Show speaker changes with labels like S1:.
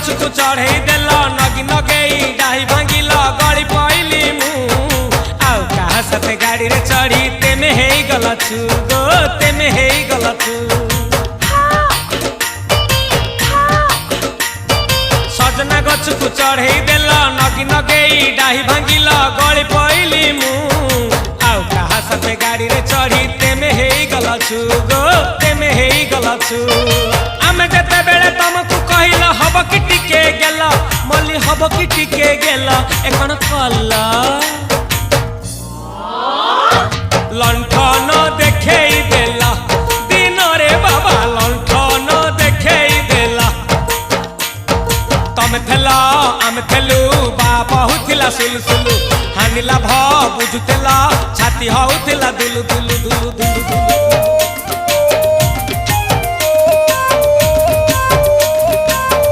S1: गछकु चढ़ई देल नगी नगेई डाही भांगिल गली पइली मु आउ कहा साथे गाड़ी रे चढ़ी तेमे हेई गलछु गो तेमे हेई गलछु सजना गछकु चढ़ई देल नगी नगेई डाही भांगिल गली पइली मु आउ कहा साथे गाड़ी रे चढ़ी तेमे हेई गलछु गो तेमे हेई गलछु आमे जेते बेले तुमको कहिला हब कि टिके गेला मल्ली हब कि टिके गेला एकन कल्ला लंठन देखेई देला दिन रे बाबा लंठन देखेई देला तमे थेला आमे थेलु बाबा हुथिला सुलसुलु हानिला भ बुझुतेला छाती हउथिला दुलु दुलु दुलु दुलु दुलु